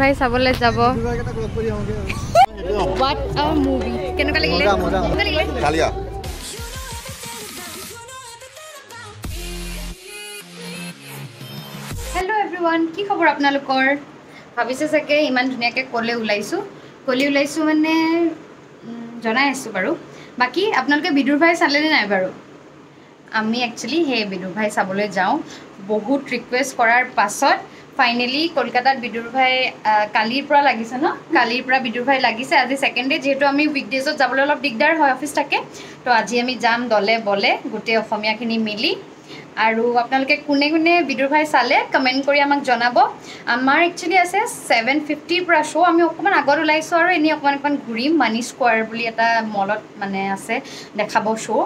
ভাই চাবলৈ যাব What a movie কেনেকুৱা লাগিলে কালিয়া Hello everyone কি খবৰ আপোনালোকৰ ভাবিছে চাগে ইমান ধুনীয়াকৈ কলে ওলাইছো মানে জনাই আছো বাৰু বাকি আপোনালোকে বিদুৰ ভাই চালে নাই বাৰু আমি একচুয়ালি হে বিদুৰ ভাই চাবলৈ যাওঁ বহুত ৰিকুৱেষ্ট কৰাৰ পাছত ফাইনালি কলকাতাত বিদুৰ ভাই কালিৰ পৰা লাগিছে ন কালিৰ পৰা বিদুৰ ভাই লাগিছে আজি সেকেন্ড ডে যেহেতু আমি উইকডেজত যাবলৈ অলপ দিগদাৰ হয় অফিস থাকে তো আজি আমি যাম দলে বলে গোটেই অসমীয়াখিনি মিলি আৰু আপোনালোকে কোনে কোনে বিদুৰ ভাই চালে কমেন্ট কৰি আমাক জনাব আমাৰ একচুয়ালি আছে 750 পৰা শো আমি অকমান আগত ওলাইছো আৰু এনি অকমান ঘুৰিম মানি স্কোয়াৰ বুলি এটা মলত মানে আছে দেখাব শো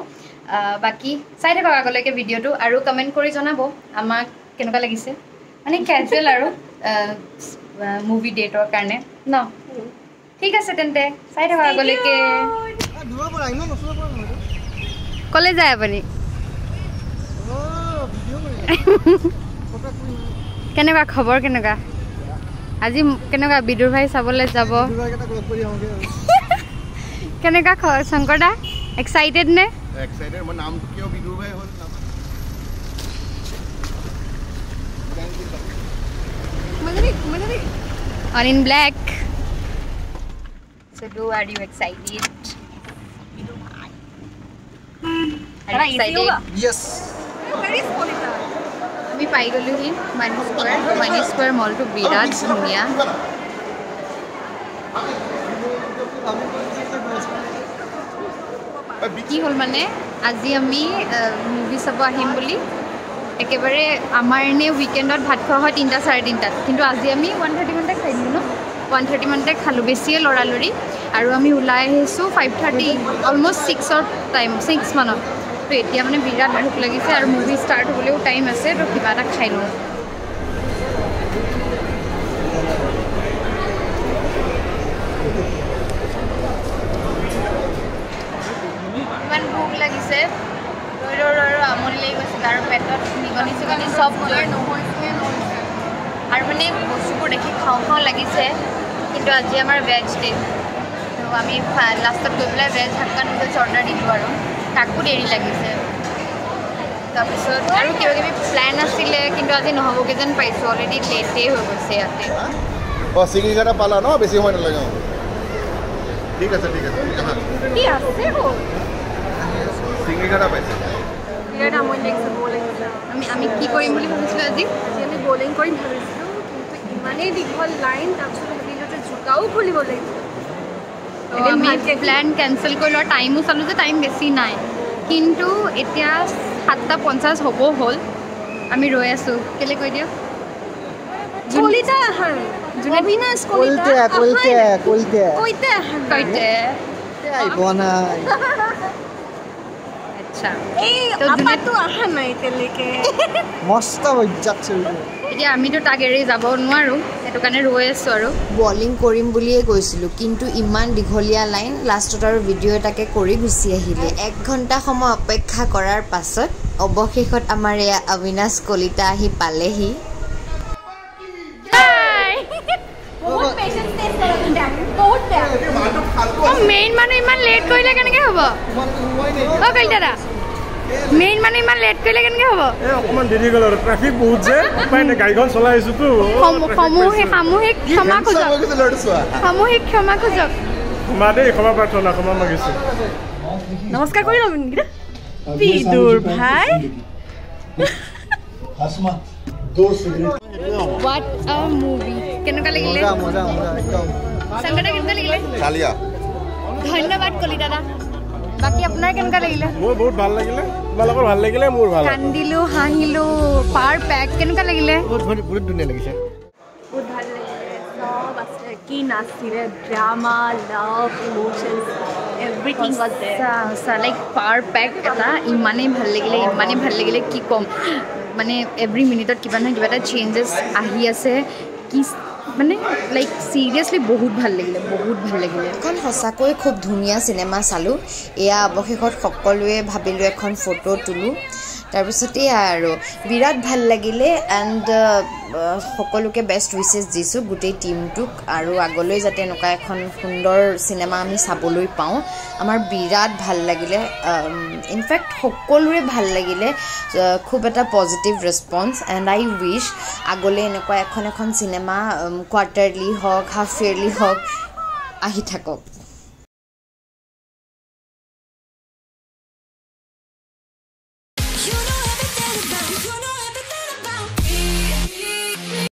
বাকি চাই থাকক আগলৈকে ভিডিওটো আৰু কমেন্ট কৰি জনাব আমাক কেনেকুৱা লাগিছে মানে ক্যাজুয়াল আৰু মুভি ডেটৰ কাৰণে ন ঠিক আছে তেন্তে চাই থাকক আগলৈকে কলে যায় আপুনি কেনেকুৱা খবৰ কেনেকুৱা আজি কেনেকুৱা বিদুৰ ভাই চাবলৈ যাব কেনেকুৱা শংকৰ দা এক্সাইটেড নে এক্সাইটেড মই নাম কিয় বিদুৰ ভাই হ'ল on in black so do are you excited are you excited yes আমি পাই গলো হি মানি স্কোয়াৰ মলটো বিৰাট ধুনীয়া কি হ'ল মানে আজি আমি মুভি চাব আহিম বুলি একেবাৰে আমাৰ এনে উইকেণ্ডত ভাত খোৱা হয় 3টা 3:30 কিন্তু আজি আমি 1:30 মানতে খাই দিলোঁ ন 1:30 মানতে খালোঁ বেছিয়ে লৰালৰি আৰু আমি ওলাই আহিছোঁ 5:30 অলমষ্ট 6ৰ টাইম 6 মানত তো এতিয়া মানে বিৰাট ভোক লাগিছে আৰু মুভি ষ্টাৰ্ট হ'লেও টাইম আছে তো কিবা এটা খাই লওঁ ইমান ভোক লাগিছে আৰু আমনি লাগি গৈছে আৰু পেটত নিগনি চিগনি চব আৰু মানে বস্তুবোৰ দেখি খাওঁ লাগিছে কিন্তু আজি আমাৰ ভেজ ডে তো আমি লাষ্টত গৈ পেলাই ভেজ হাক্কা নুডলছ অৰ্ডাৰ দিলোঁ আৰু তাকো দেৰি লাগিছে তাৰপিছত আৰু কিবা কিবি প্লেন আছিলে কিন্তু আজি নহ'বগৈ যেন পাইছোঁ অলৰেডি লেটেই হৈ গৈছে ইয়াতে চিঙিঘাটা পালা ন বেছি সময় নালাগে ঠিক আছে কি আছে চিঙিঘাটা পাইছে আমি কি কৰিম বুলি ভাবিছিলোঁ আজি আমি বলিং কৰিম ভাবিছিলোঁ কিন্তু ইমানেই দীঘল লাইন তাৰপিছত ভাবিলোঁ যে জোতাও খুলিব লাগিব আমি প্লেন কেঞ্চেল কৰি লোৱাৰ টাইমো চালোঁ যে টাইম বেছি নাই কিন্তু এতিয়া 7:50 হ'ব হ'ল আমি ৰৈ আছোঁ কেলৈ কৈ দিয়ক কলিতা আহান অবিনাশ কলিতা কইতে আহিব নাই আচ্ছা এই আপাটো আহা নাই তেলেকে মস্ত বজ্জাক চলিব এতিয়া আমিতো তাক এৰি যাব নোৱাৰোঁ সেইটো কাৰণে ৰৈ আছোঁ আৰু বলিং কৰিম বুলিয়ে গৈছিলোঁ কিন্তু ইমান দীঘলীয়া লাইন লাষ্টত আৰু ভিডিঅ' এটাকে কৰি গুচি আহিলে 1 ঘণ্টা সময় অপেক্ষা কৰাৰ পাছত অৱশেষত আমাৰ এয়া অবিনাশ কলিতা আহি পালেহি মেইন মানুহ ইমান লেট কৰিলে কেনেকৈ হ'ব কলিতা মেইন মানুহ ইমান লেট কৰিলে কেনেকৈ হ'ব অকণমান দেৰি গ'ল আৰু ট্ৰেফিক বহুত যে উপায় নাই গাড়ীখন চলাই আছোঁতো সামূহিক ক্ষমা খোজক ক্ষমা দেই ক্ষমা প্ৰাৰ্থনা ক্ষমা মাগিছোঁ নমস্কাৰ কৰি ল'ব নেকি বিদুৰ ভাই What a movie কেনেকুৱা লাগিলে মজা একদম সংগঠন কেনেকুৱা লাগিলে কালিয়া ধন্যবাদ কলিতা দা বাকি আপোনাৰ কেনেকুৱা লাগিলে মোৰ বহুত ভাল লাগিলে তোমালোকৰ ভাল লাগিলে মোৰ ভাল কান্দিলোঁ হাঁহিলোঁ পাৰ পেক কেনেকুৱা লাগিলে বহুত ধুনীয়া লাগিছে বহুত ভাল লাগিলে চব আছে কি নাছিলে drama love emotions everything was there like perfect এটা ইমানেই ভাল লাগিলে কি ক'ম মানে এভৰি মিনিটত কিবা নহয় কিবা এটা চেঞ্জেছ আহি আছে কি মানে লাইক চিৰিয়াছলি বহুত ভাল লাগিলে এখন সঁচাকৈ খুব ধুনীয়া চিনেমা চালোঁ এয়া অৱশেষত সকলোৱে ভাবিলোঁ এখন ফটো তোলোঁ তাৰপিছতে আৰু বিৰাট ভাল লাগিলে এণ্ড সকলোকে বেষ্ট উইচেছ দিছোঁ গোটেই টিমটোক আৰু আগলৈ যাতে এনেকুৱা এখন সুন্দৰ চিনেমা আমি চাবলৈ পাওঁ আমাৰ বিৰাট ভাল লাগিলে ইনফেক্ট সকলোৰে ভাল লাগিলে খুব এটা positive response and I wish আগলৈ এনেকুৱা এখন চিনেমা কোৱাৰ্টাৰলি হওক হাফ ইয়াৰলি হওক আহি থাকক